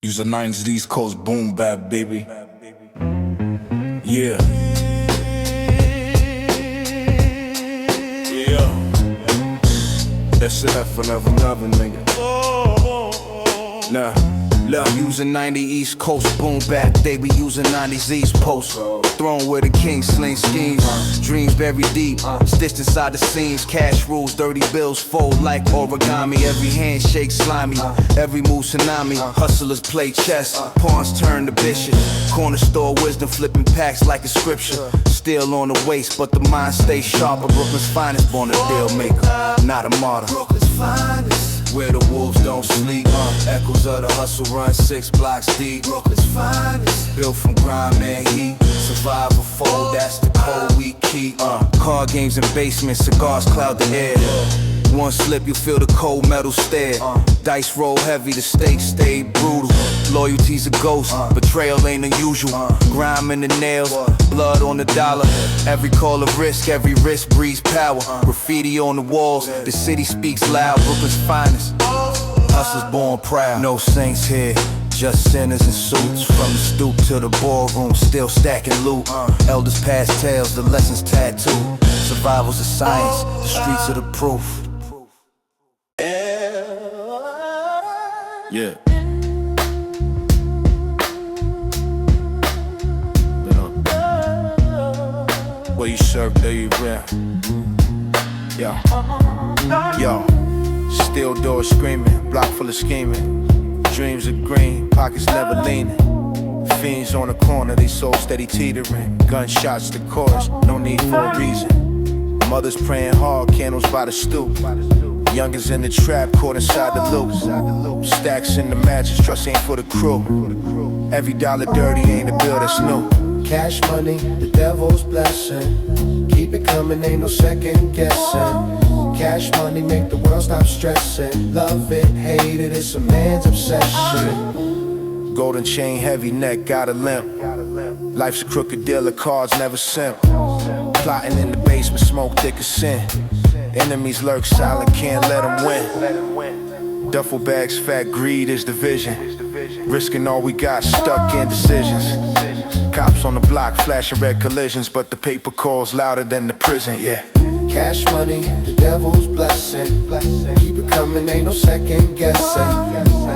Use the 90's East Coast boom bap, baby. Yeah. Yeah. That's it. That forever loving, nigga. Nah. Look, using 90 East Coast boom bap, they be using 90's East Coast. Throne where the king sling schemes, dreams buried deep, stitched inside the seams. Cash rules, dirty bills fold like origami. Every handshake slimy, every move tsunami. Hustlers play chess, pawns turn to bishops. Corner store wisdom flipping packs like a scripture. Still on the waist, but the mind stays sharper. Brooklyn's finest, born a deal maker, not a martyr. Brooklyn's finest, where the wolves don't sleep. Echoes of the hustle run 6 blocks deep. Brooklyn's finest, built from grime and heat. Survive or fold, that's the code we keep. Card games in basements, cigars cloud the air. One slip, you feel the cold metal stare. Dice roll heavy, the stakes stay brutal. Loyalty's a ghost, betrayal ain't unusual. Grime in the nails, blood on the dollar. Every call of risk, every risk breeds power. Graffiti on the walls, the city speaks loud. Brooklyn's finest, hustlers born proud. No saints here, just sinners in suits. From the stoop to the ballroom, still stacking loot. Elders pass tales, the lessons tattooed. Survival's a science, the streets are the proof. Yeah. Where you serve, there you rap. Yo. Yo. Steel doors screaming, block full of scheming. Dreams are green, pockets never leaning. Fiends on the corner, they soul steady teetering. Gunshots to chorus, no need for a reason. Mothers praying hard, candles by the stoop. Youngers in the trap, caught inside the loop. Stacks in the matches, trust ain't for the crew. Every dollar dirty ain't a bill that's new. Cash money, the devil's blessing. Keep it coming, ain't no second guessing. Cash money make the world stop stressing. Love it, hate it, it's a man's obsession. Golden chain, heavy neck, got a limp. Life's a crooked deal of cards, never simp. Plotting in the basement, smoke thick as sin. Enemies lurk silent, can't let them win. Duffel bags, fat greed is the vision. Risking all we got, stuck in decisions. Cops on the block, flashing red collisions, but the paper calls louder than the prison, yeah. Cash money, the devil's blessing. Keep it coming, ain't no second guessing.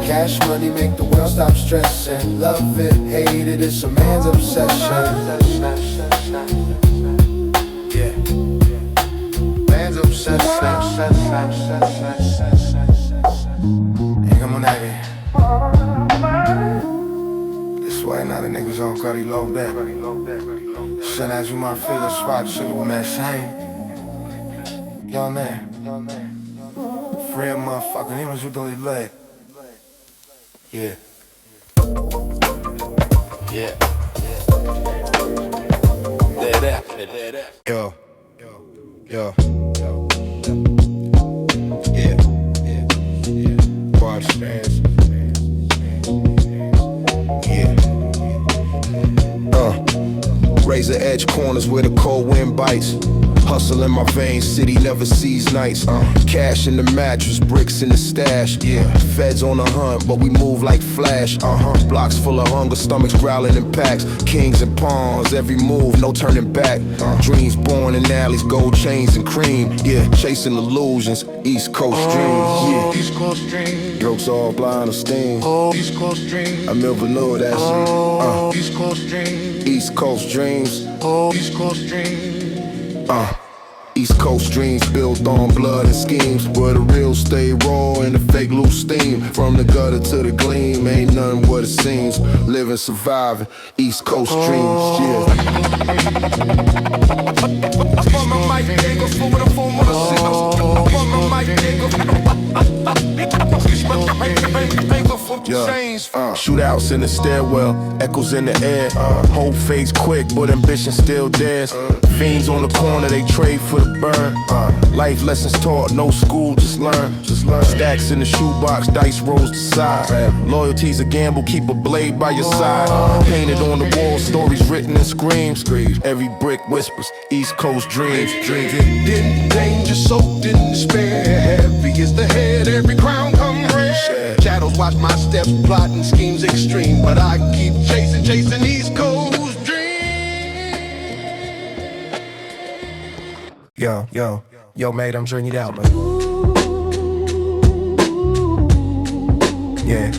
Cash money make the world stop stressing. Love it, hate it, it's a man's obsession. Yeah. Man's obsession. Hey, come on out here. This why now the niggas all got low back. Send as you my figure spot, shit with man same. Y'all man. Free motherfucking humans who don't leg. Yeah. Yeah. There. Yo. Yeah. Quad stands. Razor edge corners where the cold wind bites. Hustle in my veins, city never sees nights. Cash in the mattress, bricks in the stash. Yeah, feds on the hunt, but we move like Flash. Blocks full of hunger, stomachs growling in packs. Kings and pawns, every move, no turning back. Dreams born in alleys, gold chains and cream. Yeah, chasing illusions, East Coast dreams. Yeah, East Coast dreams. Jokes all blind of steam. East Coast dreams. I'm in velour, that's it. East Coast dreams. East Coast dreams. East Coast dreams. East Coast dreams built on blood and schemes, where the real stay raw and the fake loose steam. From the gutter to the gleam, ain't nothing what it seems. Living, surviving, East Coast dreams, yeah. Shootouts in the stairwell, echoes in the air. Hope fades quick, but ambition still dares. Fiends on the corner, they trade for the burn. Life lessons taught, no school, just learn. Stacks in the shoebox, dice rolls to side. Loyalty's a gamble, keep a blade by your side. Painted on the wall, stories written in screams. Every brick whispers, East Coast dreams. Drinking in danger, soaked in despair. Heavy is the head, every crown come red. Shadow shadows watch my steps, plotting schemes extreme. But I keep chasing East Coast dreams. Yo, mate, I'm turning it out, man. Yeah.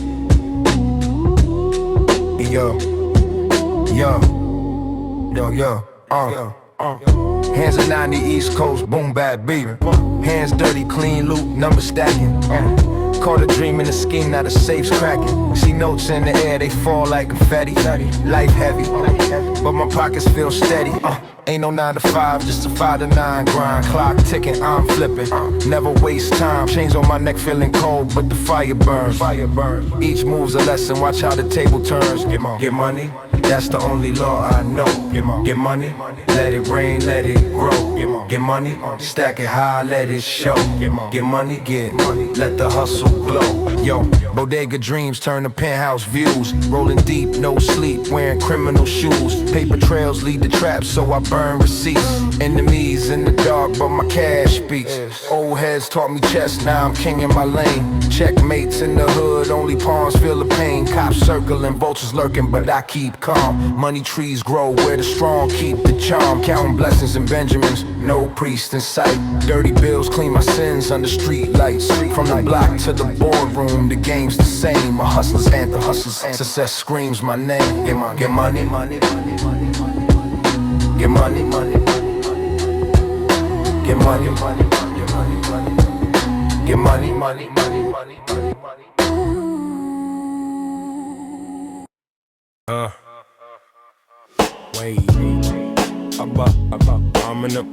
Hands are 90 East Coast, boom bap beating. Hands dirty, clean loot, number stacking. Caught a dream in a scheme, now the safe's cracking. See notes in the air, they fall like confetti. Life heavy, but my pockets feel steady. Ain't no 9 to 5, just a 5 to 9 grind. Clock ticking, I'm flipping. Never waste time. Chains on my neck feeling cold, but the fire burns. Each move's a lesson, watch how the table turns. Get money, that's the only law I know. Get money, let it rain, let it grow. Get money, stack it high, let it show. Get money, let the hustle glow. Yo, bodega dreams turn to penthouse views. Rolling deep, no sleep, wearing criminal shoes. Paper trails lead to traps, so I burn receipts. Enemies in the dark, but my cash speaks. Old heads taught me chess, now I'm king in my lane. Checkmates in the hood, only pawns feel the pain. Cops circling, vultures lurking, but I keep calm. Money trees grow where the strong keep the charm. Counting blessings and Benjamins, no priest in sight. Dirty bills clean my sins under street lights. From the block to the boardroom, the game's the same. A hustler's anthem, success screams my name. Get money, money, money, money, money. Get money, money, money, money. Get money, money, money, money, money. Get money, money, money, money, money, money. Wait, I'm in the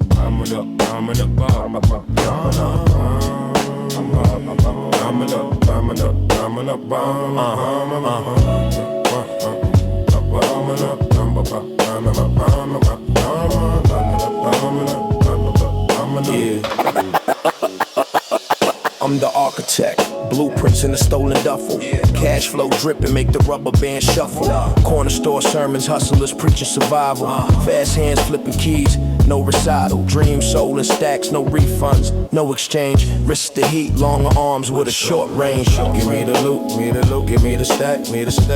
I'm the architect, blueprints in a stolen duffel. Cash flow dripping, make the rubber band shuffle. Corner store sermons, hustlers preaching survival. Fast hands flipping keys, no recital. Dreams sold in stacks, no refunds, no exchange. Risk the heat, longer arms with a short range. Give me the loot, give me the stack,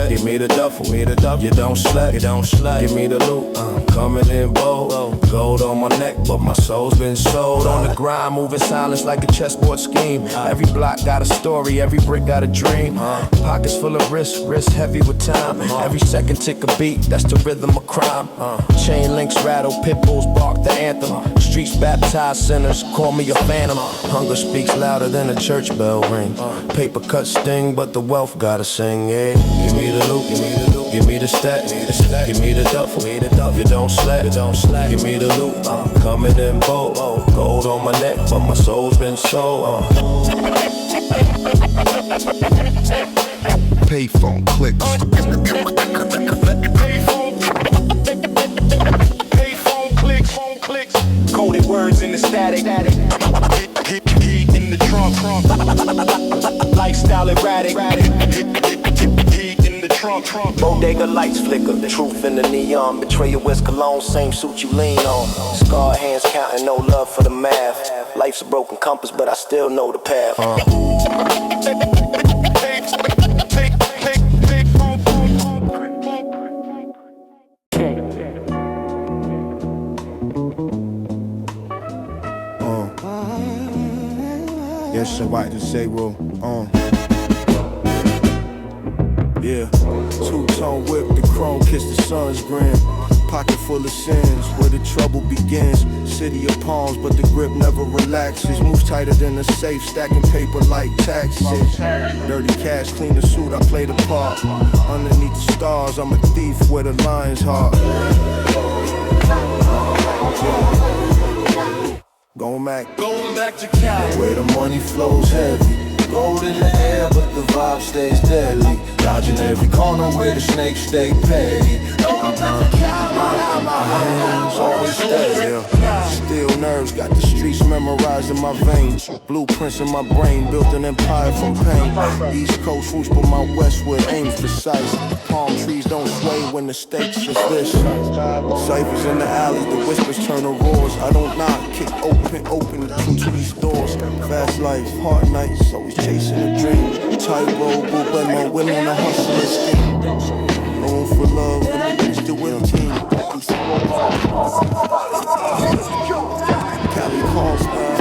give me the duffel, You don't slack, Give me the loot, I'm coming in bold. Gold on my neck, but my soul's been sold. On the grind, moving silence like a chessboard scheme. Every block got a story, every brick got a dream. Pockets full of wrist heavy with time. Every second tick a beat, that's the rhythm of crime. Chain links rattle, pit bulls bark the anthem. Streets baptize sinners, call me a phantom. Hunger speaks louder than a church bell ring. Paper cuts sting, but the wealth gotta sing, yeah. Give me the loot, give me the stack, give me the duffel, You don't slack, give me the loot, I'm coming in bold. Gold on my neck, but my soul's been sold. Payphone clicks. Payphone clicks. Coded words in the static. Heat in the trunk. Lifestyle erratic. Heat in the trunk. Bodega lights flicker, the truth in the neon. Betray your whisk cologne, same suit you lean on. Scarred hands counting, no love for the math. Life's a broken compass, but I still know the path. Yes, somebody to say, well, yeah. Two-tone whip, the chrome, kiss the sun's grin. Pocket full of sins, where the trouble begins. City of palms, but the grip never relaxes. Moves tighter than a safe, stacking paper like taxes. Dirty cash, clean the suit, I play the part. Underneath the stars, I'm a thief where the lion's heart. Going back to Cali, where the money flows heavy. Gold in the air, but the vibe stays deadly. Dodging every corner where the snakes stay petty. My hands always steady. Still nerves Got the streets memorized in my veins. Blueprints in my brain, built an empire from pain. East Coast roots, but my westward aim's precise. Palm trees don't sway when the stakes is this. Ciphers in the alleys, the whispers turn to roars. I don't knock, kick open into these doors. Fast life, hard nights, always chasing a dream. Tightrope, but my will on a hustler scheme. Known for love, and it's the winning team. Cali calls, yeah.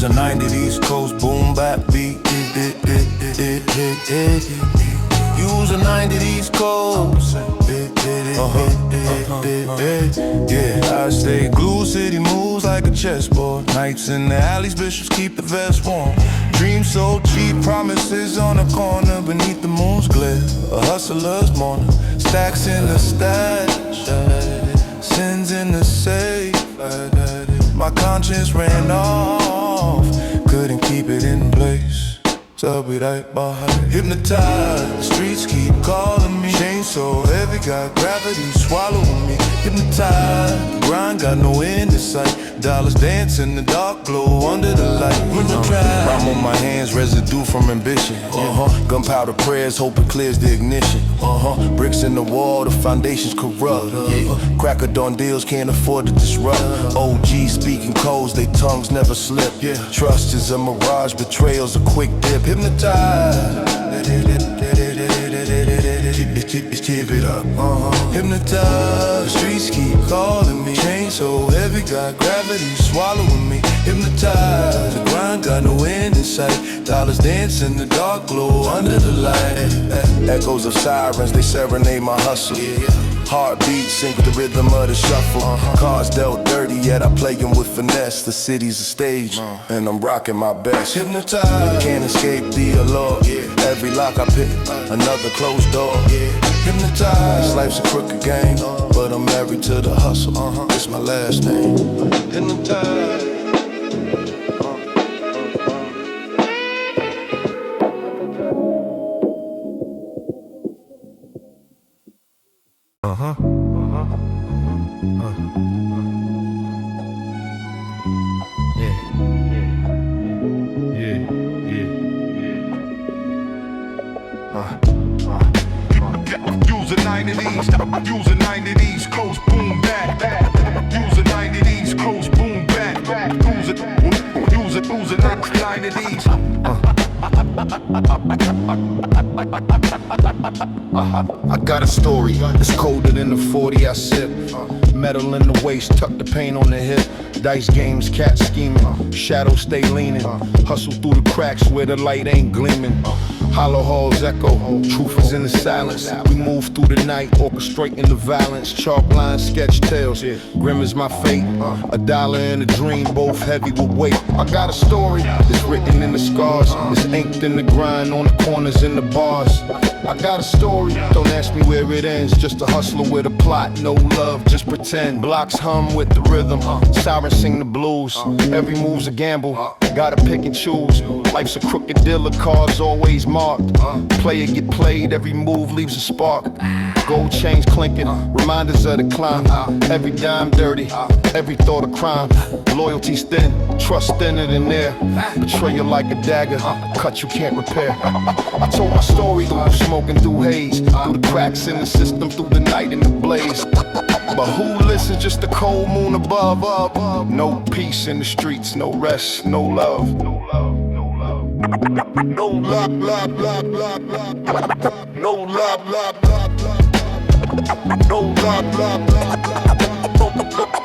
a 90's East Coast boom bap beat. Use a 90's East Coast. Yeah, I stay glued, city moves like a chessboard. Nights in the alleys, bishops keep the vest warm. Dreams so cheap, promises on the corner beneath the moon's glare. A hustler's morning, stacks in the stash, sins in the safe. My conscience ran off, couldn't keep it in place. So I'll be right behind. Hypnotized, the streets keep calling me. Chain so heavy, got gravity swallowing me. Hypnotized, the grind got no end in sight. Dollars dance in the dark glow under the light. When I drive, I'm on my hands, residue from ambition. Gunpowder prayers, hope it clears the ignition. Bricks in the wall, the foundation's corrupt. Cracker dawn deals can't afford to disrupt. OG speaking codes, they tongues never slip. Trust is a mirage, betrayal's a quick dip. Hypnotized, keep it up. Hypnotized, streets keep calling me. Chain so heavy, got gravity swallowing me. Hypnotized, the grind got no end in sight. Dollars dance in the dark glow under the light. Echoes of sirens, they serenade my hustle. Heartbeat sync with the rhythm of the shuffle. Cards dealt dirty, yet I play them with finesse. The city's a stage, and I'm rocking my best. Hypnotized, can't escape the allure. Every lock I pick, another closed door. Hypnotized, this life's a crooked game, but I'm married to the hustle. It's my last name. Hypnotized. Use a 90's East Coast boom back. Use a 90's East Coast boom back. Use a 90's. I got a story, it's colder than the 40 I sip. Metal in the waist, tuck the paint on the hip. Dice games, cat scheming, shadows stay leaning. Hustle through the cracks where the light ain't gleaming. Hollow halls echo, truth is in the silence. We move through the night, orchestrating the violence. Chalk lines, sketch tales, grim is my fate. A dollar and a dream, both heavy with weight. I got a story, it's written in the scars. It's inked in the grind, on the corners in the bars. I got a story, don't ask me where it ends. Just a hustler with a plot, no love, just pretend. Blocks hum with the rhythm, sirens sing the blues. Every move's a gamble, gotta pick and choose. Life's a crooked dealer, cards always marked. Player get played, every move leaves a spark. Gold chains clinking, reminders of the climb. Every dime dirty, every thought a crime. Loyalty's thin, trust thinner than air. Betrayal like a dagger, cut you can't repair. I told my story through smoking through haze, through the cracks in the system, through the night in the blaze. But who listens? Just the cold moon above. No peace in the streets, no rest, no love. No love, blah, blah, blah, blah. No love, blah, blah, blah. No love, blah, blah, blah.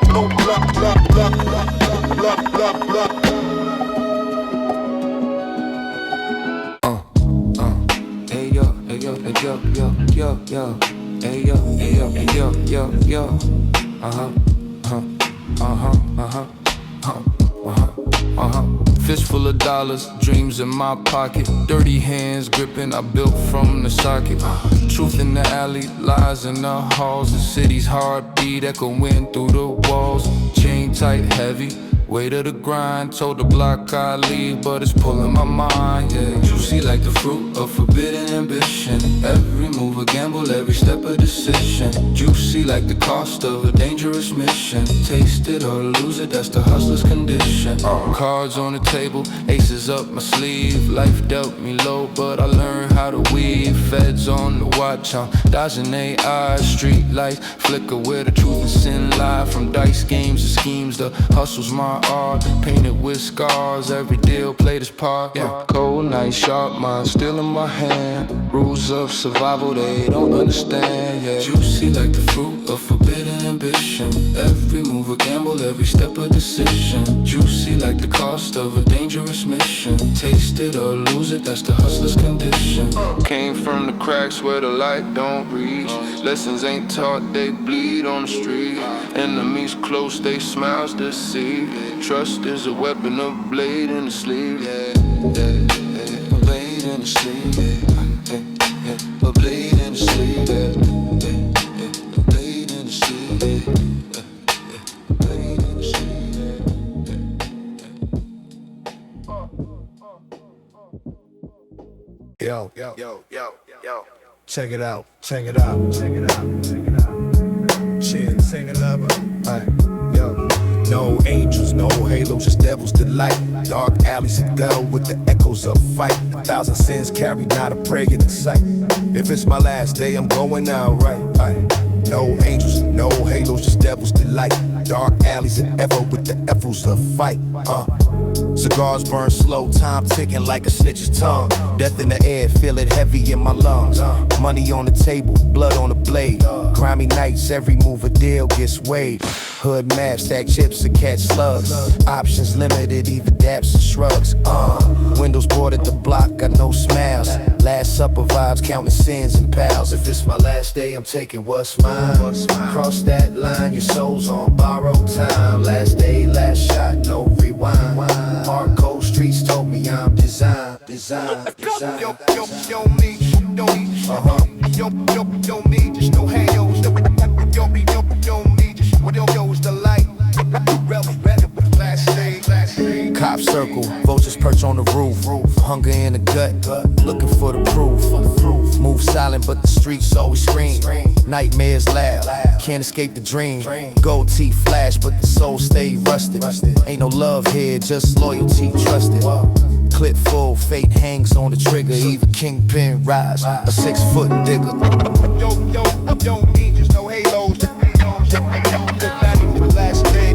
No blah, blah, blah, blah, blah, blah. Hey yo, hey yo, hey yo, yo, yo, yo. Hey yo, hey yo, hey yo, yo, yo. Fist full of dollars, dreams in my pocket. Dirty hands gripping, I built from the socket. Truth in the alley, lies in the halls. The city's heartbeat echoing through the walls. Chain tight, heavy, weight of the grind. Told the block I'd leave, but it's pulling my mind, yeah. Juicy like the fruit of forbidden ambition. Every move a gamble, every step a decision. Juicy like the cost of a dangerous mission. Taste it or lose it, that's the hustler's condition. Cards on the table, aces up my sleeve. Life dealt me low, but I learned how to weave. Feds on the watch, I'm dodging they eyes. Street lights flicker where the truth and sin lie. From dice games to schemes, the hustle's my art. Painted with scars, every deal played its part. Cold night, sharp mind, still in my hand. Rules of survival they don't understand, yeah. Juicy like the fruit of forbidden ambition. Every move a gamble, every step a decision. Juicy easy like the cost of a dangerous mission. Taste it or lose it, that's the hustler's condition. Came from the cracks where the light don't reach. Lessons ain't taught, they bleed on the street. Enemies close, they smiles deceive. Trust is a weapon, a blade in the sleeve. A blade in the sleeve. A blade in the sleeve. A blade in the sleeve. Yo, check it out, check it out, check it out, check it out. Shit, sing it up, yo. No angels, no halos, just devil's delight. Dark alleys of hell with the echoes of fight. 1,000 sins carried, not a prayer in sight. If it's my last day, I'm going out right. No angels, no halos, just devil's delight. Dark alleys and ever with the echoes of fight. Cigars burn slow, time ticking like a snitch's tongue. Death in the air, feel it heavy in my lungs. Money on the table, blood on the blade. Grimy nights, every move a deal gets weighed. Hood map, stack chips to catch slugs. Options limited, even daps and shrugs. Windows boarded the block, got no smiles. Last supper vibes, counting sins and pals. If it's my last day, I'm taking what's mine. Cross that line, your soul's on borrowed time. Last day, last shot, no rewind. Hardcore streets told me I'm designed. Yo, me, yo, me, just no halos. Yo, me, just what yo is the light. Last day. Cop circle, vultures perch on the roof. Hunger in the gut, looking for the proof. Move silent, but the streets always scream. Nightmares loud, can't escape the dream. Gold teeth flash, but the soul stay rusted. Ain't no love here, just loyalty trusted. Clip full, fate hangs on the trigger. Even kingpin rise, a 6-foot digger. Yo, me, just no halos. The last day.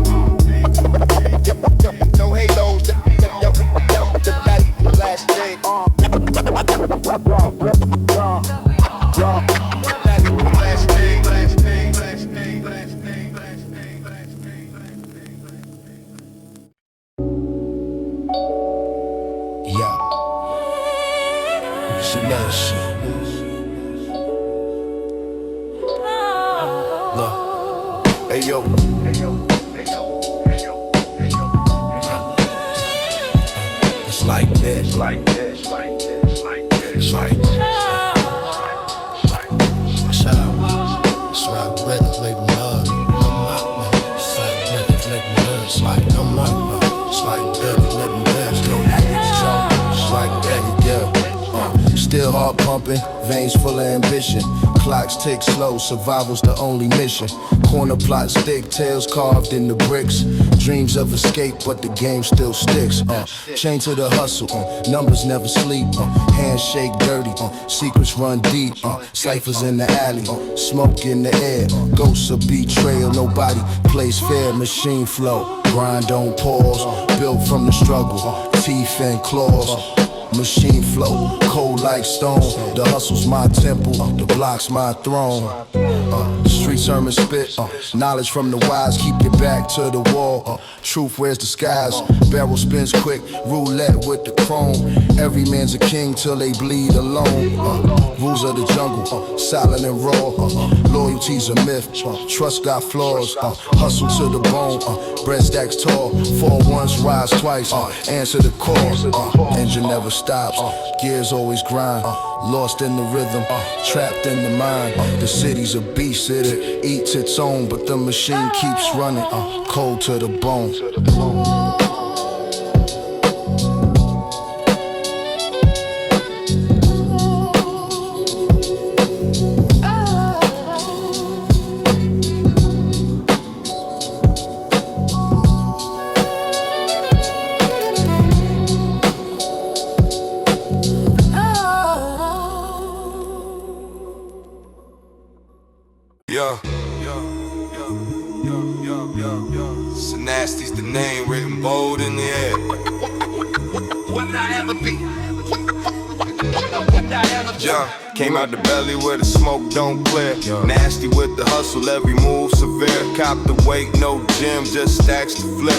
No halos. The last day. Hey yo, it's like this, like this, like this, like this, like this. Shout out, it's like record label love. It's like record label love. It's like I'm not, it's like record label love. It's like that, Yeah, still heart pumping, veins full of ambition. Clocks tick slow, survival's the only mission. Corner plots, thick tails carved in the bricks. Dreams of escape, but the game still sticks. Chain to the hustle, numbers never sleep. Handshake dirty, secrets run deep. Ciphers in the alley, smoke in the air. Ghosts of betrayal, nobody plays fair. Machine flow, grind don't pause. Built from the struggle, teeth and claws. Machine flow, cold like stone. The hustle's my temple, the block's my throne. The street sermon spit, knowledge from the wise. Keep your back to the wall. Truth wears disguise. Barrel spins quick, roulette with the chrome. Every man's a king till they bleed alone. Rules of the jungle, silent and raw. Loyalty's a myth, trust got flaws. Hustle to the bone, bread stacks tall. Fall once, rise twice. Answer the call. Engine never stops, gears always grind. Lost in the rhythm, trapped in the mind. The city's a beast, it eats its own, but the machine keeps running, cold to the bone. So nasty's the name written bold in the air. What I ever be? What I ever Jump. Came out the belly where the smoke don't clear. Nasty with the hustle, every move severe. Cop the weight, no gym, just stacks to flip.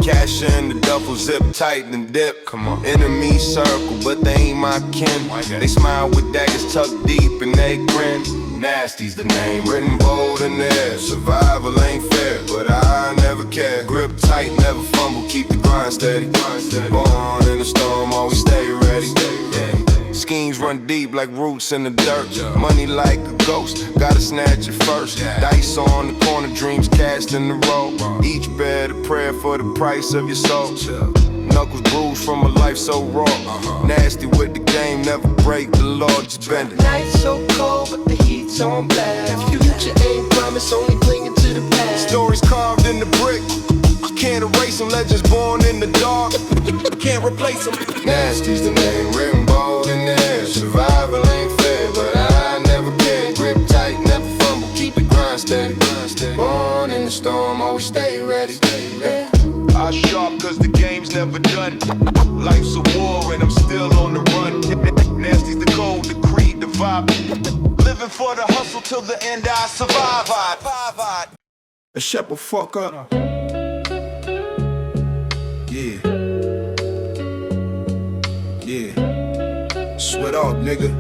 Cash in the duffel, zip tight and dip. Come on. Enemy circle, but they ain't my kin. They smile with daggers tucked deep and they grin. Nasty's the name, written bold in there. Survival ain't fair, but I never care. Grip tight, never fumble, keep the grind steady. Born in the storm, always stay ready. Schemes run deep like roots in the dirt. Money like a ghost, gotta snatch it first. Dice on the corner, dreams cast in the road. Each bed a prayer for the price of your soul. Knuckles bruised from a life so raw. Nasty with the game, never break the law, just bend it. Night's so cold, but the heat's on blast. Future ain't promise, only clinging to the past. Stories carved in the brick, can't erase them. Legends born in the dark, can't replace them. Nasty's the name, written bold in there. Survival ain't fair, but I never care. Grip tight, never fumble, keep the grind steady. Born in the storm, always stay ready. I sharp cause the game's never done. Life's a war and I'm still on the run. Nasty's the code, the creed, the vibe. Living for the hustle till the end I survive. A shepherd fuck up. Yeah. Sweat off, nigga.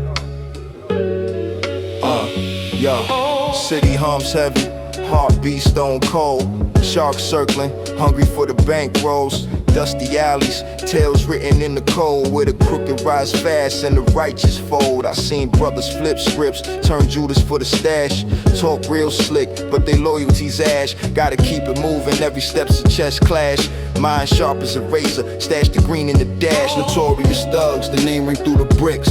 Yo, city hums heavy, heartbeat stone cold. Sharks circling, hungry for the bank rolls. Dusty alleys, tales written in the cold. Where the crooked rise fast and the righteous fold. I seen brothers flip scripts, turn Judas for the stash. Talk real slick, but they loyalty's ash. Gotta keep it moving, every step's a chess clash. Mind sharp as a razor, stash the green in the dash. Notorious thugs, the name ring through the bricks.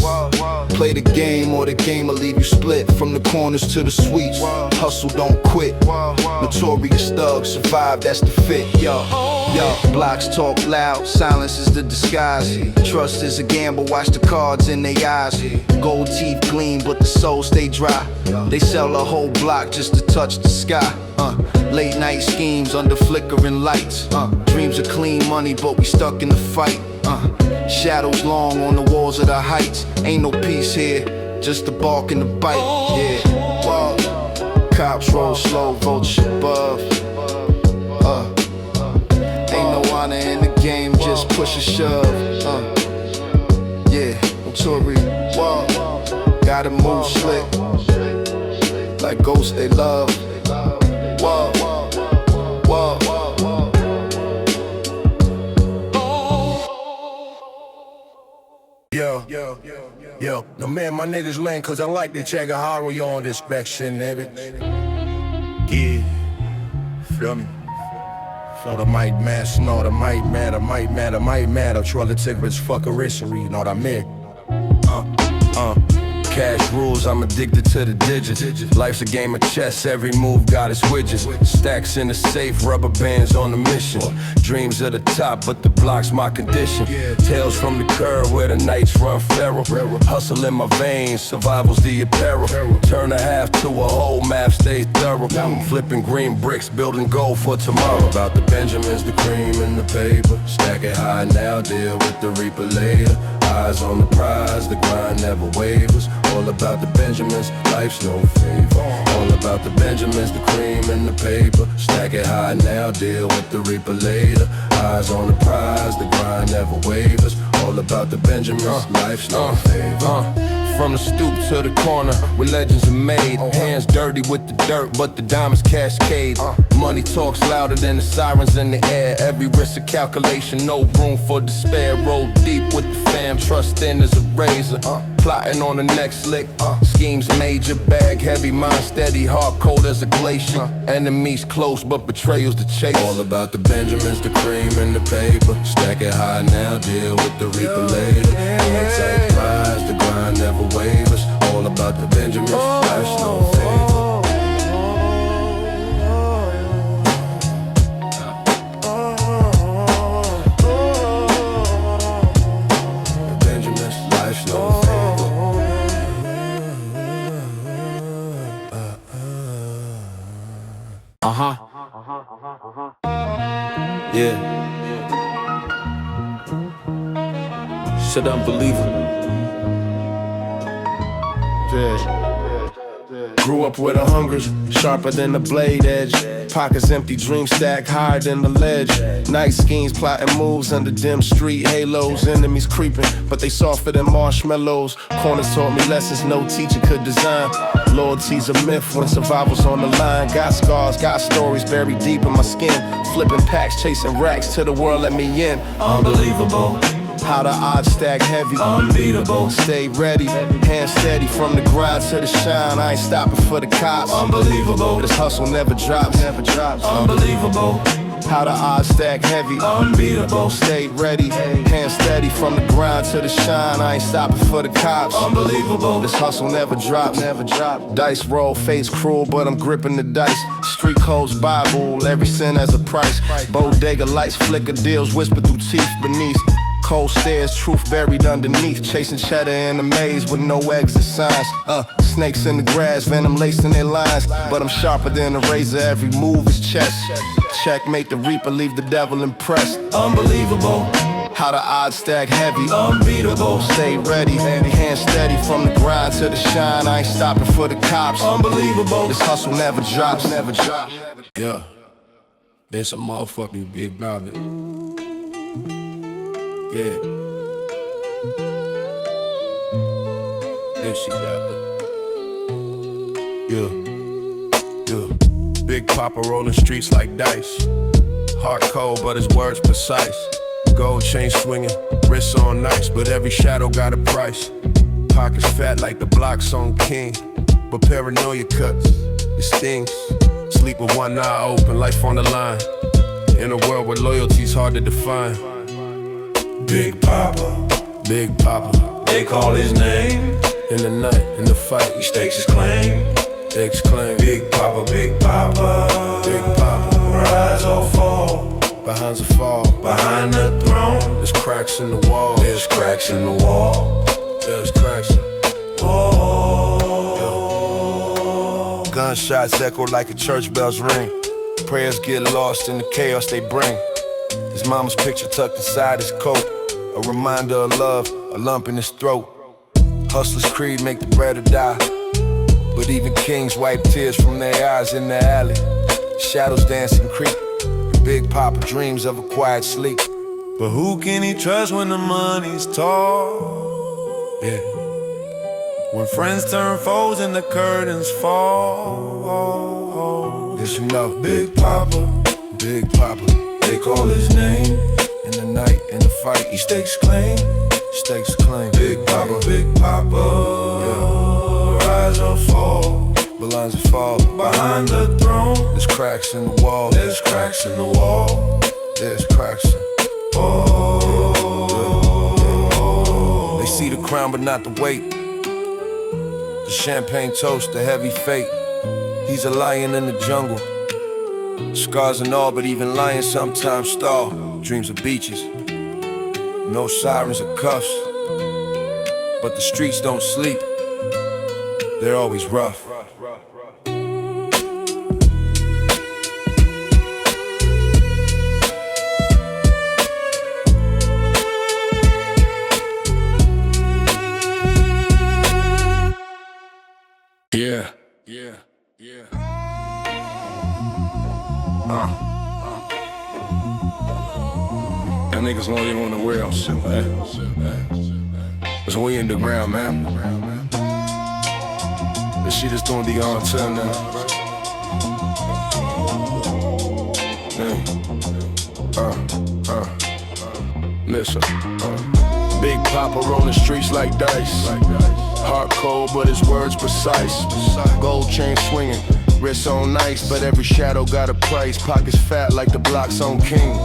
Play the game or the game will leave you split. From the corners to the suites, hustle don't quit. Notorious thugs, survive, that's the fit. Yo, blocks talk loud, silence is the disguise. Trust is a gamble, watch the cards in their eyes. Gold teeth gleam, but the soul stay dry. They sell a whole block just to touch the sky. Late night schemes under flickering lights. Dreams of clean money, but we stuck in the fight. Shadows long on the walls of the heights. Ain't no peace here, just the bark and the bite. Yeah, whoa. Cops roll slow, vulture above. Ain't no honor in the game, just push a shove. Yeah, Notorious. Whoa. Gotta move slick, like ghosts they love. Whoa, whoa. Yo, no man, my niggas lame cause I like to check a horror you on this inspection, nigga. Yeah, feel me? Snort, I might mad, snort, I might mad, I might mad, I might mad. I try to take this fuckerissery, you know what I mean? Cash rules, I'm addicted to the digits. Life's a game of chess, every move got its widgets. Stacks in the safe, rubber bands on the mission. Dreams at the top, but the block's my condition. Tales from the curb where the nights run feral. Hustle in my veins, survival's the apparel. Turn a half to a whole, math stay thorough. Flipping green bricks, building gold for tomorrow. About the Benjamins, the cream and the paper. Stack it high now, deal with the reaper later. Eyes on the prize, the grind never wavers. All about the Benjamins, life's no favor. All about the Benjamins, the cream and the paper. Stack it high now, deal with the reaper later. Eyes on the prize, the grind never wavers. All about the Benjamins, life's no favor. From the stoop to the corner, where legends are made. Hands dirty with the dirt, but the diamonds cascade. Money talks louder than the sirens in the air. Every risk a calculation, no room for despair. Roll deep with the fam, trust thin as a razor. Plotting on the next lick, schemes major, bag heavy, mind steady, heart cold as a glacier. Enemies close, but betrayals the chase. All about the Benjamins, the cream and the paper. Stack it high now, deal with the reaper later. Anti prize, the grind never wavers. All about the Benjamins, life's no favor. The Benjamins, life's no favor. Yeah. Shut up, believer. Grew up with a hunger sharper than the blade edge. Pockets empty, dreams stacked higher than the ledge. Night schemes, plotting moves under dim street halos. Enemies creeping, but they softer than marshmallows. Corners taught me lessons no teacher could design. Loyalty's a myth when survival's on the line. Got scars, got stories buried deep in my skin. Flipping packs, chasing racks till the world let me in. Unbelievable how the odds stack heavy, unbeatable. Stay ready, hand steady from the grind to the shine. I ain't stopping for the cops. Unbelievable, this hustle never drops, never drops. Unbelievable how the odds stack heavy, unbeatable. Stay ready, hand steady from the grind to the shine. I ain't stopping for the cops. Unbelievable, this hustle never drops, never drops. Dice roll, face cruel, but I'm gripping the dice. Street codes, Bible, every sin has a price. Bodega lights flicker, deals whisper through teeth beneath. Cold stairs, truth buried underneath. Chasing cheddar in the maze with no exit signs. Snakes in the grass, venom lacing their lines. But I'm sharper than a razor, every move is chess. Checkmate the reaper, leave the devil impressed. Unbelievable how the odds stack heavy, unbeatable. Stay ready, hand steady from the grind to the shine. I ain't stopping for the cops. Unbelievable, this hustle never drops, never drops. Yeah, there's a motherfucking big Bobby. Yeah. There she got it. Yeah. Big Papa rolling streets like dice. Heart cold, but his words precise. Gold chain swinging, wrists on nice, but every shadow got a price. Pockets fat like the blocks on King, but paranoia cuts, it stings. Sleep with one eye open, life on the line. In a world where loyalty's hard to define. Big Papa, Big Papa, they call his name. In the night, in the fight, he stakes his claim. Stakes claim. Big Papa, Big Papa, Big Papa, rise or fall. Behind's a fall, behind the throne. There's cracks in the wall, there's cracks in the wall. There's cracks in the wall. Gunshots echo like a church bell's ring. Prayers get lost in the chaos they bring. His mama's picture tucked inside his coat. A reminder of love, a lump in his throat. Hustler's creed make the bread or die. But even kings wipe tears from their eyes in the alley. Shadows dancing creep. Big Papa dreams of a quiet sleep. But who can he trust when the money's tall? Yeah. When friends turn foes and the curtains fall. Yes, you know, Big Papa, Big Papa, they call his name. In the night, in the fight, he stakes claim. Stakes claim. Big Papa, Big Papa, yeah. Rise or fall, belongs to fall. Behind the throne, there's cracks in the wall. There's cracks in the wall. There's cracks in the wall. They see the crown but not the weight. The champagne toast, the heavy fate. He's a lion in the jungle. Scars and all, but even lions sometimes stall. Dreams of beaches, no sirens or cuffs. But the streets don't sleep, they're always rough. Yeah. Y'all niggas don't even want to wear them shit, man. Cause we underground, man. This shit is doing the on time now. Listen. Big Papa rolling streets like dice. Heart cold, but his words precise. Gold chain swinging, wrists on ice, but every shadow got a price. Pockets fat like the blocks on King.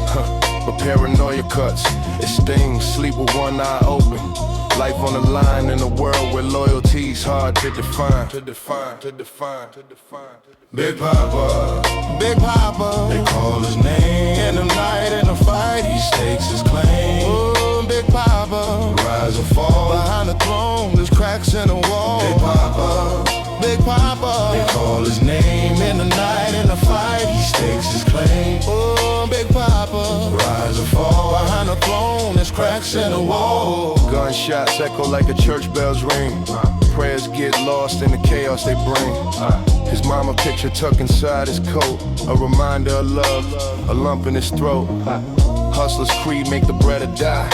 But paranoia cuts, it stings. Sleep with one eye open. Life on the line in a world where loyalty's hard to define. Big Papa, Big Papa, they call his name. In the night, in the fight, he stakes his claim. Ooh, Big Papa, rise or fall. Behind the throne, there's cracks in the wall. Big Papa, Big Papa, they call his name. In the night, in the fight, he stakes his claim. Ooh, Big Papa, rise or fall. Behind the throne, there's cracks in the wall. Gunshots echo like the church bells ring. Prayers get lost in the chaos they bring. His mama picture tucked inside his coat, a reminder of love, a lump in his throat. Hustler's creed make the brother die,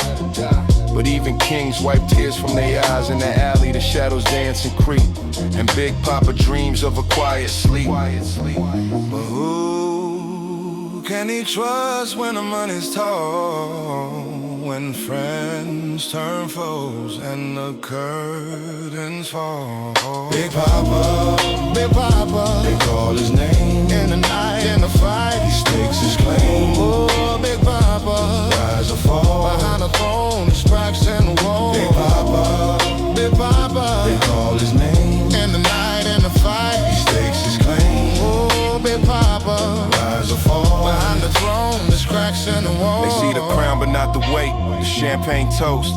but even kings wipe tears from their eyes. In the alley the shadows dance and creep, and Big Papa dreams of a quiet sleep. But who can he trust when the money's tall? When friends turn foes and the curtains fall. Big Papa, Big Papa, they call his name. In the night, in the fight, he stakes his claim. Oh, Big Papa, rise or fall. Behind the throne, there's cracks in the wall. Big Papa, Big Papa, they call his name. In the night, in the fight, he stakes his claim. Oh, Big Papa, rise or fall. Behind the throne, there's cracks in the wall. They see the crown but not the weight, the champagne toast,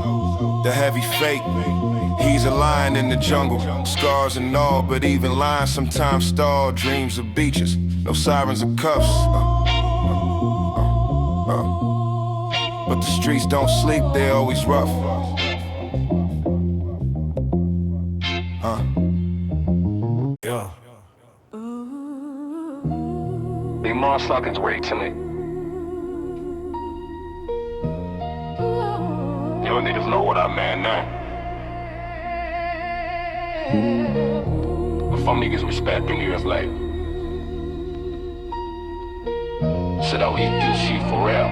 the heavy fate. He's a lion in the jungle, scars and all, but even lions sometimes stall. Dreams of beaches, no sirens or cuffs. But the streets don't sleep, they're always rough. Yeah. Die Sleestack'z way tonight. Y'all niggas know what I mean now. But some niggas respecting years later. Said I'll eat this shit for real.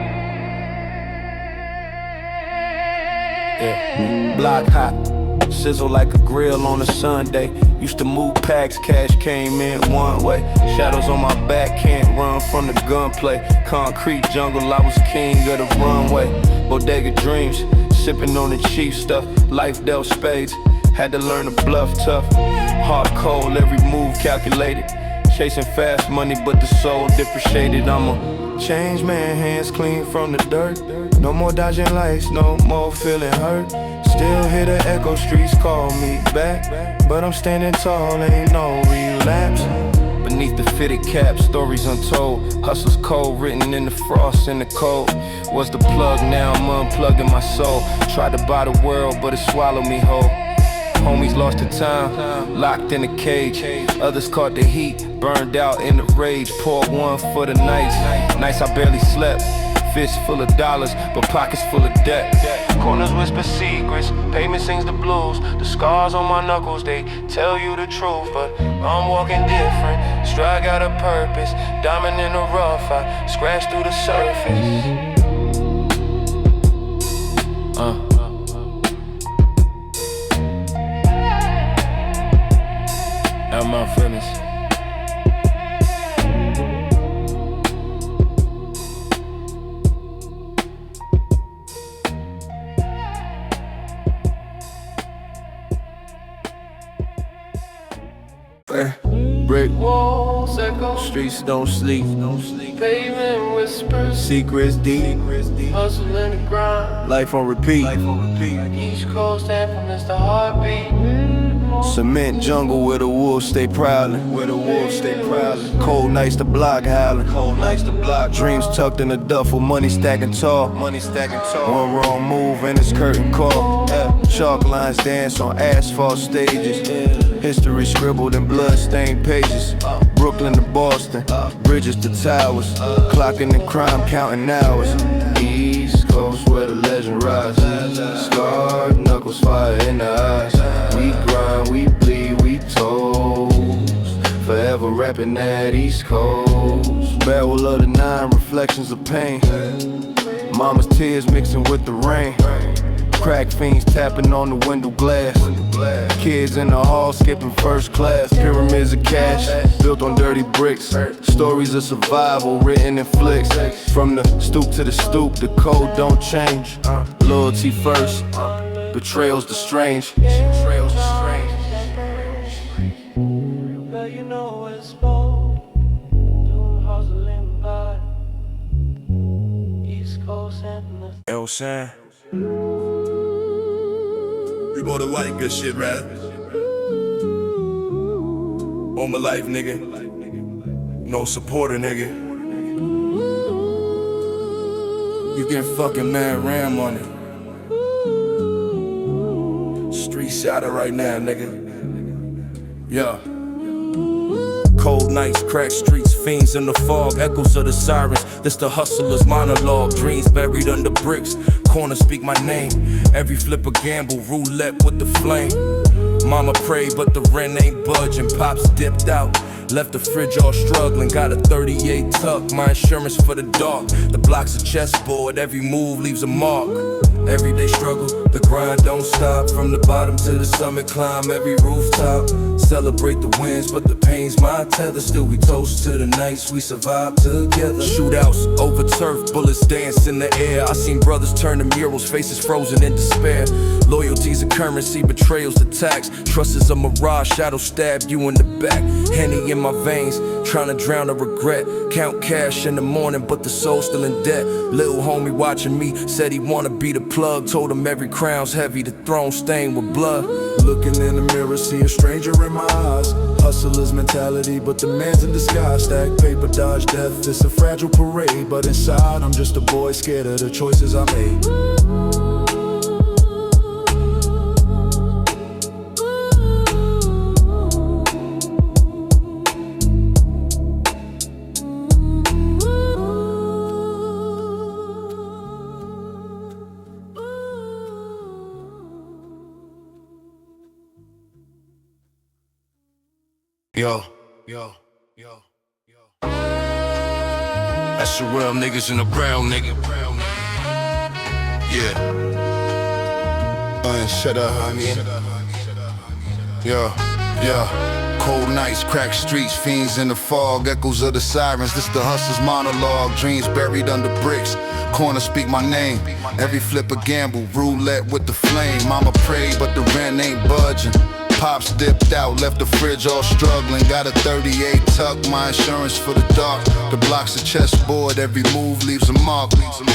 Yeah, block hot, sizzle like a grill on a Sunday. Used to move packs, cash came in one way. Shadows on my back, can't run from the gunplay. Concrete jungle, I was king of the runway. Bodega dreams, sipping on the cheap stuff. Life dealt spades, had to learn to bluff tough. Hard cold, every move calculated. Chasing fast money, but the soul depreciated. I'm a change man, hands clean from the dirt. No more dodging lights, no more feeling hurt. Still hear the echo streets call me back, but I'm standing tall, ain't no relapse. Beneath the fitted cap, stories untold. Hustle's code written in the frost and the cold. Was the plug, now I'm unplugging my soul. Tried to buy the world, but it swallowed me whole. Homies lost the time, locked in a cage. Others caught the heat, burned out in the rage. Poured one for the nights, nights I barely slept. Fist full of dollars, but pockets full of debt. Corners whisper secrets, pavement sings the blues. The scars on my knuckles, they tell you the truth. But I'm walking different, stride got a purpose. Diamond in the rough, I scratch through the surface. Now my feelings. Brick walls echo, streets don't sleep. Pavement whispers, secrets deep. Hustle in the grind, life on repeat. East Coast anthem is the heartbeat. Cement jungle where the wolves stay prowling. Cold nights the block howling. Dreams tucked in the duffel, money stacking tall. One wrong move and it's curtain call. Chalk lines dance on asphalt stages. History scribbled in blood-stained pages. Brooklyn to Boston, bridges to towers. Clocking in crime, counting hours. East Coast where the legend rises. Scarred knuckles, fire in the eyes. We grind, we bleed, we toast. Forever rapping that East Coast. Barrel of the 9, reflections of pain. Mama's tears mixing with the rain. Crack fiends tapping on the window glass. Kids in the hall skipping first class. Pyramids of cash built on dirty bricks. Stories of survival written in flicks. From the stoop to the stoop, the code don't change. Loyalty first, betrayal's the strange. But you know it's bold. Doing hustling by East Coast and El San. We bought a white good shit, right? All my life, nigga. No supporter, nigga. You get fucking mad ram on it. be shouted right now, nigga. Yeah. Cold nights, cracked streets, fiends in the fog, echoes of the sirens. This the hustler's monologue, dreams buried under bricks. Corners speak my name, every flip a gamble, roulette with the flame. Mama prayed, but the rent ain't budging. Pops dipped out, left the fridge all struggling. Got a 38 tuck, my insurance for the dark. The block's a chessboard, every move leaves a mark. Everyday struggle, the grind don't stop. From the bottom to the summit, climb every rooftop. Celebrate the wins, but the pain's my tether. Still we toast to the nights we survive together. Shootouts over turf, bullets dance in the air. I seen brothers turn to murals, faces frozen in despair. Loyalty's a currency, betrayal's the tax. Trust is a mirage, shadow stab you in the back. Henny in my veins, trying to drown the regret. Count cash in the morning, but the soul's still in debt. Little homie watching me, said he wanna be the plug. Told him every crown's heavy, the throne stained with blood. Looking in the mirror, see a stranger in my eyes. Hustler's mentality, but the man's in disguise. Stack paper, dodge death, it's a fragile parade. But inside, I'm just a boy scared of the choices I made. Yo. That's the real niggas and the brown nigga. Yeah. Shut up, honey. Yeah. Cold nights, cracked streets, fiends in the fog, echoes of the sirens. This the hustler's monologue, dreams buried under bricks. Corners speak my name, every flip a gamble, roulette with the flame. Mama prayed, but the rent ain't budging. Pops dipped out, left the fridge all struggling. Got a 38 tuck, my insurance for the dark. The block's a chessboard, every move leaves a mark.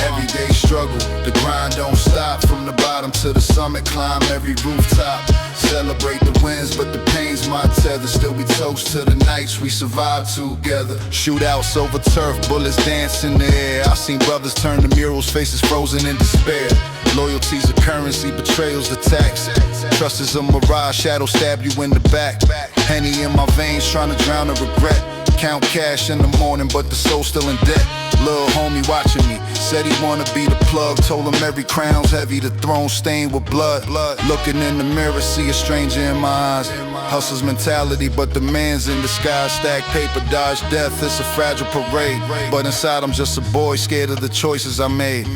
Everyday struggle, the grind don't stop. From the bottom to the summit, climb every rooftop. Celebrate the wins, but the pain's my tether. Still we toast to the nights we survive together. Shootouts over turf, bullets dance in the air. I seen brothers turn to murals, faces frozen in despair. Loyalty's a currency, betrayal's the tax. Trust is a mirage, shadow stab you in the back. Henny in my veins, trying to drown the regret. Count cash in the morning, but the soul's still in debt. Little homie watching me, said he wanna be the plug. Told him every crown's heavy, the throne stained with blood. Looking in the mirror, see a stranger in my eyes. Hustler's mentality, but the man's in disguise. Stack paper, dodge death, it's a fragile parade. But inside I'm just a boy, scared of the choices I made.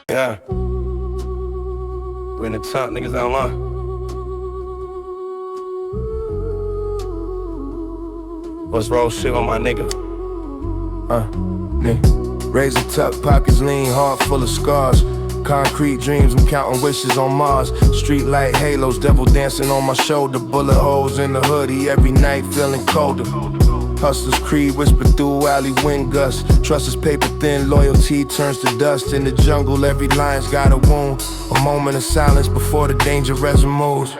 Yeah. We in the top, niggas online. What's wrong shit on my nigga? Razor tuck, pockets lean, heart full of scars. Concrete dreams, I'm counting wishes on Mars. Street light halos, devil dancing on my shoulder. Bullet holes in the hoodie, every night feeling colder. Hustler's creed whisper through alley wind gusts. Trust is paper thin, loyalty turns to dust. In the jungle, every lion's got a wound. A moment of silence before the dangerous moves.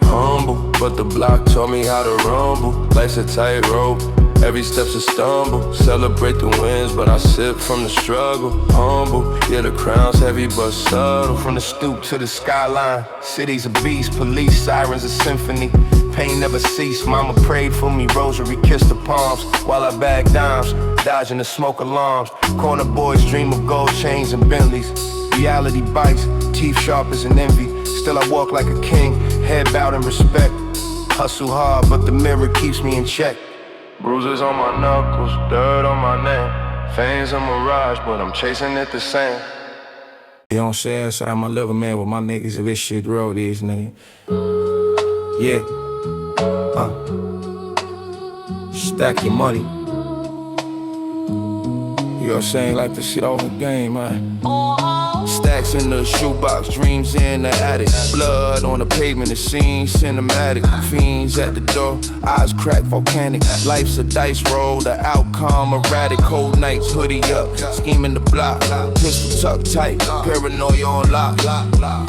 Humble, but the block taught me how to rumble. Life's a tightrope, every step's a stumble. Celebrate the wins, but I sip from the struggle. Humble, yeah, the crown's heavy but subtle. From the stoop to the skyline, city's a beast. Police sirens a symphony, pain never ceased. Mama prayed for me, rosary kissed the palms. While I bag dimes, dodging the smoke alarms. Corner boys dream of gold chains and Bentleys. Reality bites, teeth sharp as an envy. Still I walk like a king, head bowed in respect. Hustle hard, but the mirror keeps me in check. Bruises on my knuckles, dirt on my neck. Fame's a mirage, but I'm chasing it the same. You know what I'm saying? So I'm a little man with my niggas if this shit real, these niggas. Yeah. Stack your money. You know what I'm saying? Like the shit off the game, man. Stacks in the shoebox, dreams in the attic. Blood on the pavement, the scene cinematic. Fiends at the door, eyes cracked, volcanic. Life's a dice roll, the outcome erratic. Cold nights, hoodie up, scheming the block. Pistol tucked tight, paranoia on lock.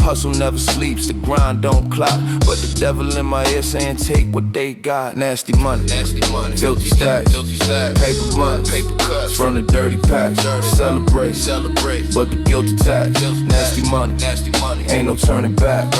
Hustle never sleeps, the grind don't clock. But the devil in my ear saying take what they got. Nasty money, filthy stacks, paper money, paper cuts from the dirty packs. Celebrate, but the guilty tax. Nasty money, ain't no turning back.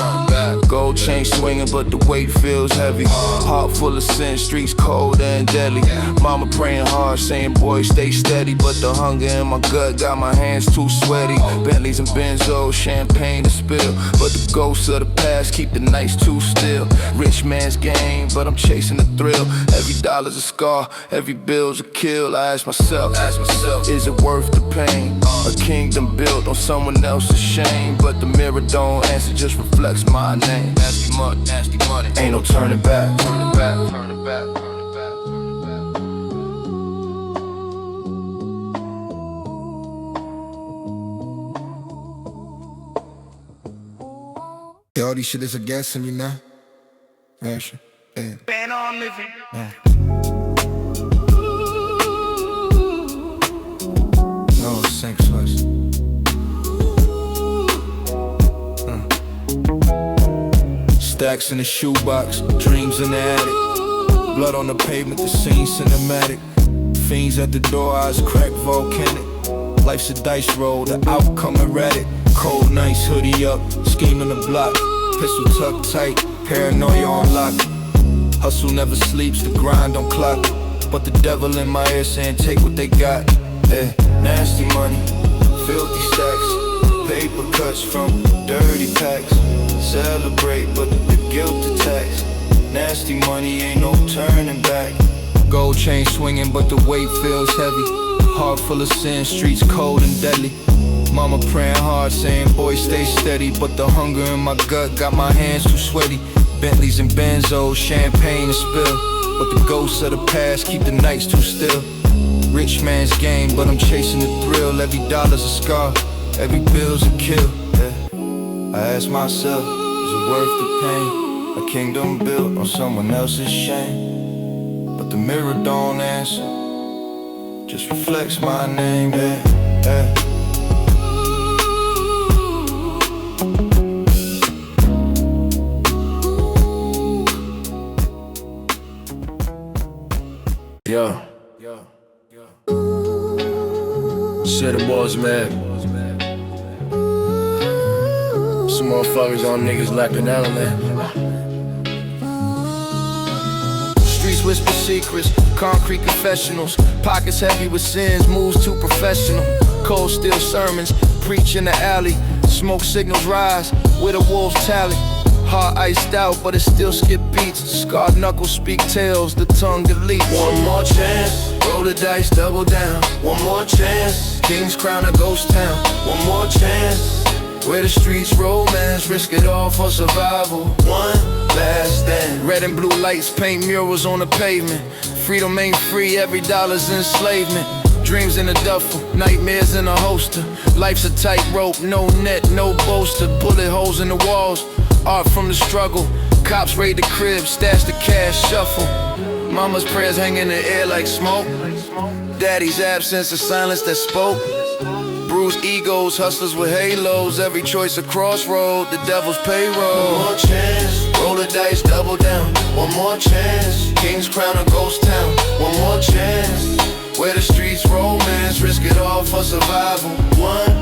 Gold chain swinging, but the weight feels heavy. Heart full of sin, streets cold and deadly. Mama praying hard, saying boy stay steady, but the hunger in my gut got my hands too sweaty. Bentleys and Benzos, champagne to spill, but the ghosts of the past keep the nights too still. Rich man's game, but I'm chasing the thrill. Every dollar's a scar, every bill's a kill. I ask myself, is it worth the pain? A kingdom built on someone else's shame, but the mirror don't answer, just reflects my name. Nasty money, ain't no turning back. Yeah, all these shit is against me now. Action. Yeah. Ban on living. No, sink first. Stacks in the shoebox, dreams in the attic. Blood on the pavement, the scene cinematic. Fiends at the door, eyes cracked, volcanic. Life's a dice roll, the outcome erratic. Cold nights, hoodie up, scheming the block. Pistol tucked tight, paranoia on lock. Hustle never sleeps, the grind don't clock. But the devil in my ear saying take what they got. Nasty money, filthy stacks, paper cuts from dirty packs. Celebrate, but the guilt tax. Nasty money, ain't no turning back. Gold chain swinging, but the weight feels heavy. Heart full of sin, streets cold and deadly. Mama praying hard, saying boy stay steady, but the hunger in my gut got my hands too sweaty. Bentleys and Benzos, champagne to spill, but the ghosts of the past keep the nights too still. Rich man's game, but I'm chasing the thrill. Every dollar's a scar, every bill's a kill. I ask myself, is it worth the pain? A kingdom built on someone else's shame, but the mirror don't answer, just reflects my name. Yo. Shit, the boys mad. Some motherfuckers on niggas lacking element. Streets whisper secrets, concrete confessionals. Pockets heavy with sins, moves too professional. Cold steel sermons, preach in the alley. Smoke signals rise, where the wolves tally. Heart iced out, but it still skip beats. Scarred knuckles speak tales, the tongue deletes. One more chance, roll the dice, double down. One more chance, King's Crown, a ghost town. One more chance, where the streets romance, risk it all for survival. One last stand. Red and blue lights paint murals on the pavement. Freedom ain't free, every dollar's enslavement. Dreams in a duffel, nightmares in a holster. Life's a tightrope, no net, no bolster. Bullet holes in the walls, art from the struggle. Cops raid the crib, stash the cash, shuffle. Mama's prayers hang in the air like smoke. Daddy's absence, a silence that spoke. Bruised egos, hustlers with halos. Every choice a crossroad, the devil's payroll. One more chance, roll the dice, double down. One more chance, King's Crown, a ghost town. One more chance, where the streets romance, risk it all for survival. One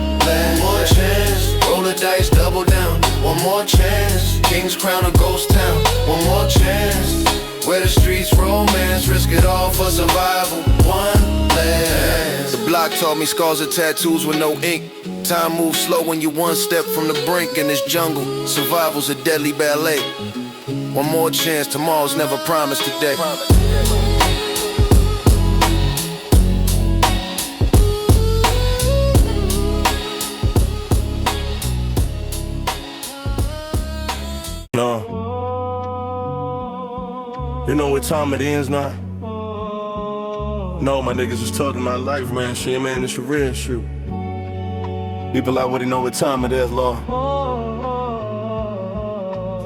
more chance, roll the dice, double down. One more chance, King's Crown, a ghost town. One more chance, where the streets romance, risk it all for survival. One last. The block taught me scars are tattoos with no ink. Time moves slow when you one step from the brink in this jungle. Survival's a deadly ballet. One more chance, tomorrow's never promised today. No. You know what time it is now? No, my niggas was talking my life, man. Shit, man, it's a real shit. People already know what time it is, Lord.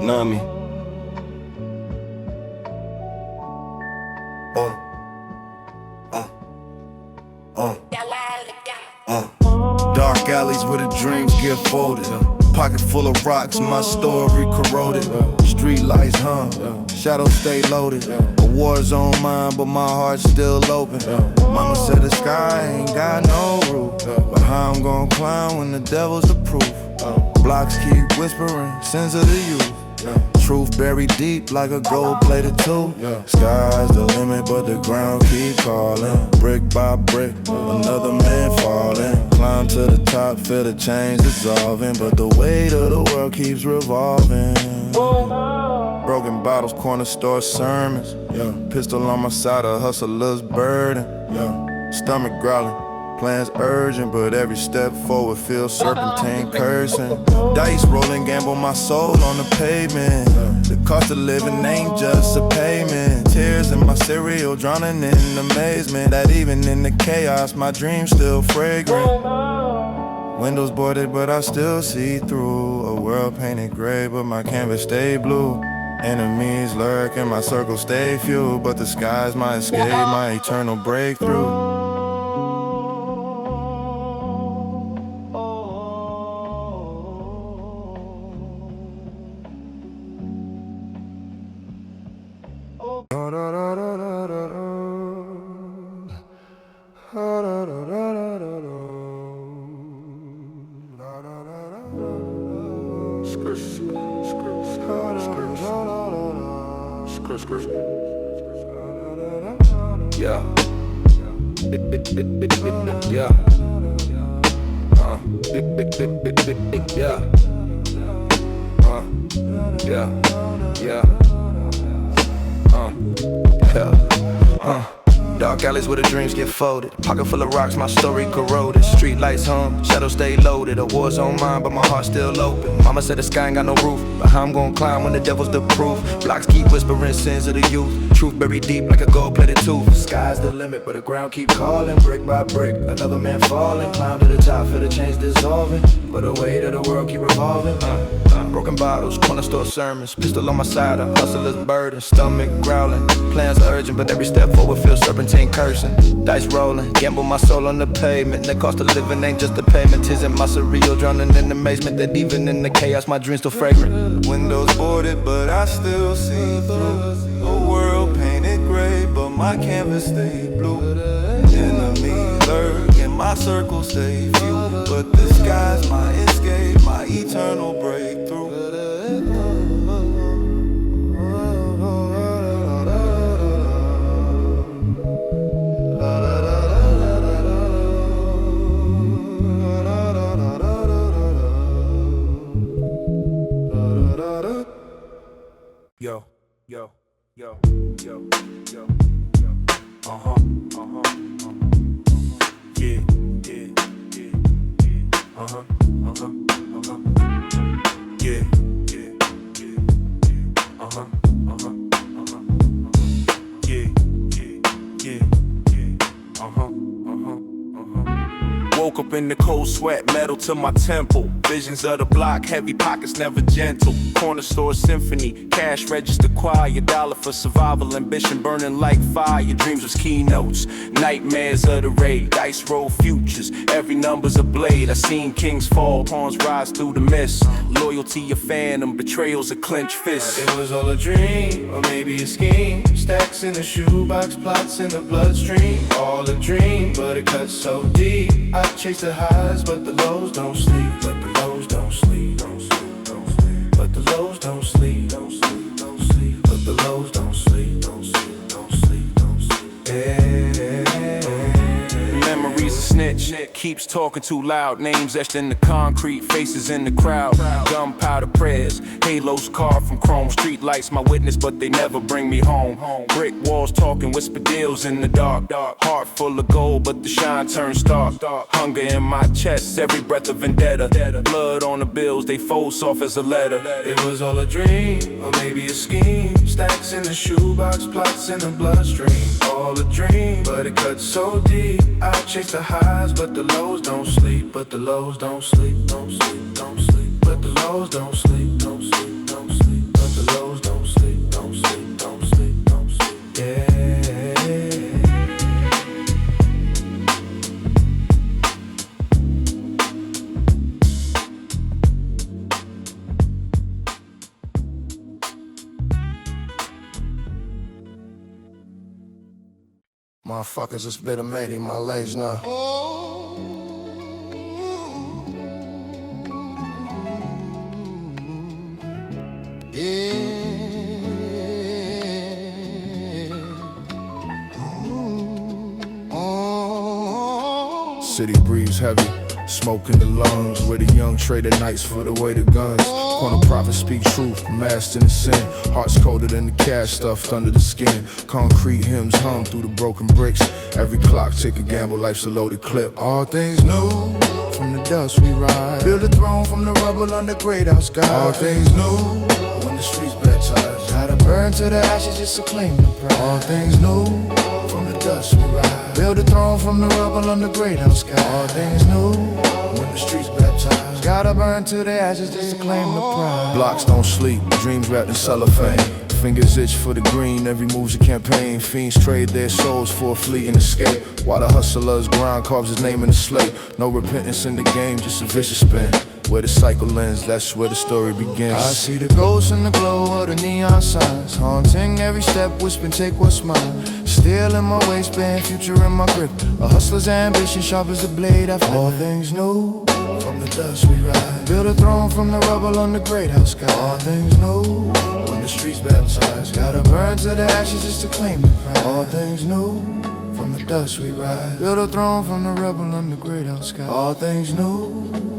know what I mean? Dark alleys where the dreams get folded. Pocket full of rocks, my story corroded. Street lights hum, shadows stay loaded. A war zone mine, but my heart's still open. Mama said the sky ain't got no roof, but how I'm gonna climb when the devil's the proof? Blocks keep whispering, sins of the youth. Truth buried deep like a gold-plated tooth. Sky's the limit, but the ground keep calling. Brick by brick, another man falling. Climb to the top, feel the chains dissolving, but the weight of the world keeps revolving. Broken bottles, corner store sermons. Pistol on my side, a hustler's burden. Stomach growling. Plans urgent, but every step forward feels serpentine cursing. Dice rolling, gamble my soul on the pavement. The cost of living ain't just a payment. Tears in my cereal, drowning in amazement that even in the chaos, my dreams still fragrant. Windows boarded, but I still see through. A world painted gray, but my canvas stay blue. Enemies lurk and my circle stay few, but the sky's my escape, my eternal breakthrough. Yeah. Yeah. Dark alleys where the dreams get folded. Pocket full of rocks, my story corroded. Street lights hum, shadows stay loaded. A war's on mine, but my heart's still open. Mama said the sky ain't got no roof, but how I'm gonna climb when the devil's the proof? Blocks keep whispering sins of the youth. Truth buried deep like a gold-plated tooth. Sky's the limit, but the ground keep calling. Brick by brick, another man falling. Climb to the top, feel the chains dissolving, but the weight of the world keep revolving. Broken bottles, corner store sermons. Pistol on my side, a hustler's burden. Stomach growling, plans urgent, but every step forward feels serpentine cursing. Dice rolling, gamble my soul on the pavement. The cost of living ain't just a payment. Tis in my surreal, drowning in amazement that even in the chaos, my dreams still fragrant. Windows boarded, but I still see through. A world painted gray, but my canvas stay blue. Enemies lurk and my circle stay few, but the sky's my escape, my eternal breakthrough. Yo, yo, yo, yo, yo, yo. Yeah, yeah, yeah, yeah. Yeah, yeah, yeah, yeah. Yeah, yeah, yeah, yeah. Woke up in the cold sweat, metal to my temple. Visions of the block, heavy pockets never gentle. Corner store symphony, cash register choir. Dollar for survival, ambition burning like fire. Dreams was keynotes, nightmares of the raid. Dice roll futures, every number's a blade. I seen kings fall, pawns rise through the mist. Loyalty a phantom, betrayal's a clenched fist. It was all a dream, or maybe a scheme. Stacks in the shoebox, plots in the bloodstream. All a dream, but it cuts so deep. I chase the highs, but the lows don't sleep. But the lows don't sleep, don't sleep, don't sleep. But the lows don't sleep, don't sleep, don't sleep. But the lows don't sleep, don't sleep, don't sleep, don't sleep. Memories a snitch, keeps talking too loud. Names etched in the concrete, faces in the crowd. Gunpowder prayers, halos carved from chrome. Street lights my witness, but they never bring me home. Brick walls talking, whisper deals in the dark. Heart full of gold, but the shine turns stark. Hunger in my chest, every breath of vendetta. Blood on the bills, they fold soft as a letter. It was all a dream, or maybe a scheme. Stacks in the shoebox, plots in the bloodstream. All a dream, but it cuts so deep. I chase the highs, but the lows don't sleep. But the lows don't sleep, don't sleep, don't sleep. But the lows don't sleep, don't sleep, don't sleep. Motherfuckers, it's bitter made in my legs now. City breeze heavy, smoke in the lungs. Where the young trader nights for the weighted guns. Corner prophets speak truth, masked in the sin. Hearts colder than the cash stuffed under the skin. Concrete hymns hum through the broken bricks. Every clock tick a gamble, life's a loaded clip. All things new, from the dust we rise. Build a throne from the rubble under grayed out skies. All things new, when the streets baptized. Gotta burn to the ashes just to claim the prize. All things new, from the dust we rise. Build a throne from the rubble under grayed out skies. All things new, when the streets baptized. Gotta burn to the ashes just to claim the pride. Blocks don't sleep, dreams wrapped in cellophane. Fingers itch for the green, every move's a campaign. Fiends trade their souls for a fleeting escape. While the hustler's grind carves his name in the slate. No repentance in the game, just a vicious spin. Where the cycle ends, that's where the story begins. I see the ghosts in the glow of the neon signs. Haunting every step, whispering, take what's mine. Steel in my waistband, future in my grip. A hustler's ambition, sharp as a blade. I all things new, from the dust we rise. Build a throne from the rubble on the great house sky. All things new, when the streets baptized. Gotta burn to the ashes just to claim the pride. All things new, from the dust we rise. Build a throne from the rubble on the great house sky. All things new,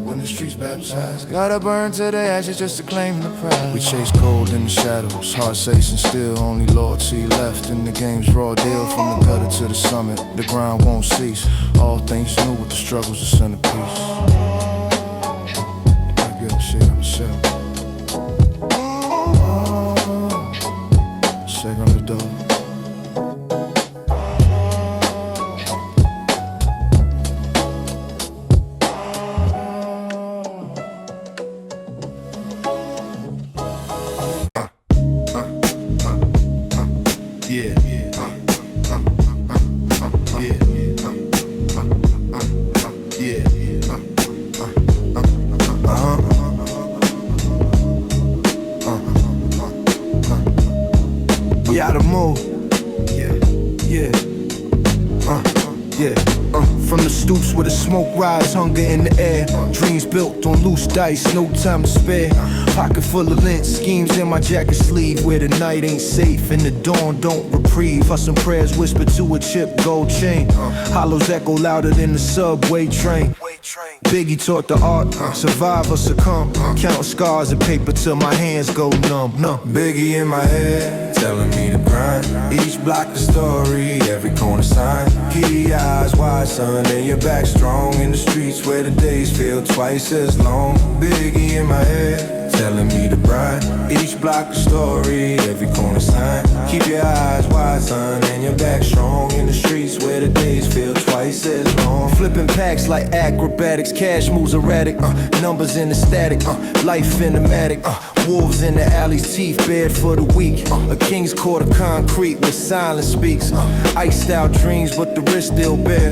when the streets baptized. Gotta burn to the ashes just to claim the pride. We chase gold in the shadows, hearts racing still. Only loyalty left in the game's raw deal. From the gutter to the summit, the grind won't cease. All things new with the struggle's a centerpiece. I get shit on myself. Shake on the door. From the stoops where the smoke rise, hunger in the air. Dreams built on loose dice, no time to spare. Pocket full of lint, schemes in my jacket sleeve. Where the night ain't safe and the dawn don't reprieve. Hustle prayers whispered to a chip gold chain. Hollows echo louder than the subway train. Biggie taught the art, survive or succumb. Count scars and paper till my hands go numb. Biggie in my head, telling me to grind. Each block a story, every corner sign. Keep your eyes wide, son, and your back strong. In the streets where the days feel twice as long. Biggie in my head, telling me to grind. Each block a story, every corner sign. Keep your eyes wide, son, and your back strong. In the streets where the days feel twice as long. Flipping packs like acrobatics, cash moves erratic. Numbers in the static, life in the matic. Wolves in the alleys, teeth bared for the weak. A king's court of concrete where silence speaks. Iced out dreams, but the wrist still bare.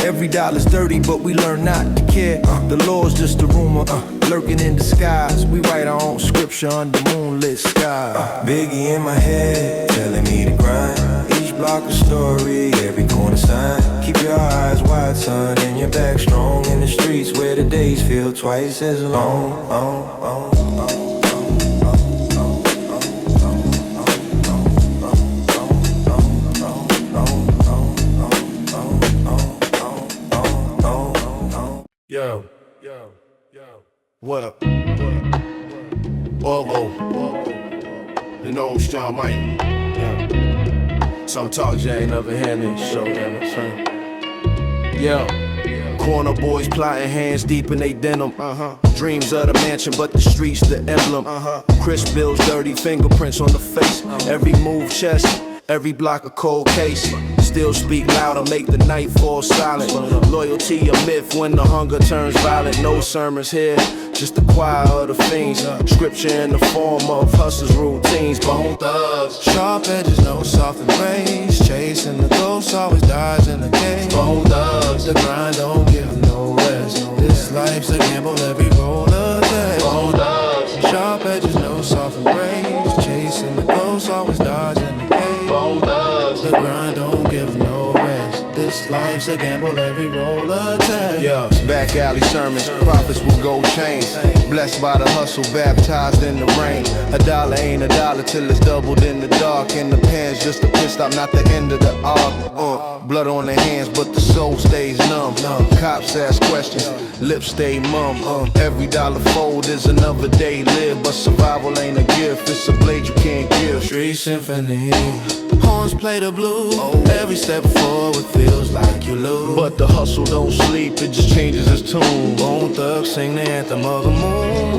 Every dollar's dirty, but we learn not to care. The law's just a rumor, lurking in disguise. We write our own scripture under moonlit sky. Biggie in my head, telling me to grind. Each block a story, every corner sign. Keep your eyes wide, son, and your back strong. In the streets where the days feel twice as long. Yo. What up? Whoa. The nose John Mike. Yeah. Some talk you ain't never had me show them a turn. Yo. Corner boys plotting hands deep in they denim. Dreams of the mansion, but the streets the emblem. Chris Bill's dirty fingerprints on the face. Every move chest, every block a cold case. Still speak louder, make the night fall silent. Loyalty a myth when the hunger turns violent. No sermons here, just the choir of the fiends. Scripture in the form of hustlers' routines. Bone thugs, sharp edges, no soft embrace. Chasing the ghosts, always dies in the cage. Bone thugs, the grind don't give no rest. This life's a gamble, every roll of the day. Bone thugs, sharp edges, no soft embrace. Chasing the ghosts, always dies in the cage. Bone thugs, the grind don't give no rest. life's a gamble, every roll a turn. Yeah, back alley sermons, prophets with gold chains. Blessed by the hustle, baptized in the rain. A dollar ain't a dollar till it's doubled in the dark. And the pen's just a pit stop, not the end of the arc. Blood on the hands, but the soul stays numb. Cops ask questions, lips stay mum. Every dollar fold is another day lived, but survival ain't a gift, it's a blade you can't give. Street symphony, horns play the blues. Every step forward feels like you lose. But the hustle don't sleep, it just changes its tune. Bone thugs sing the anthem of the moon.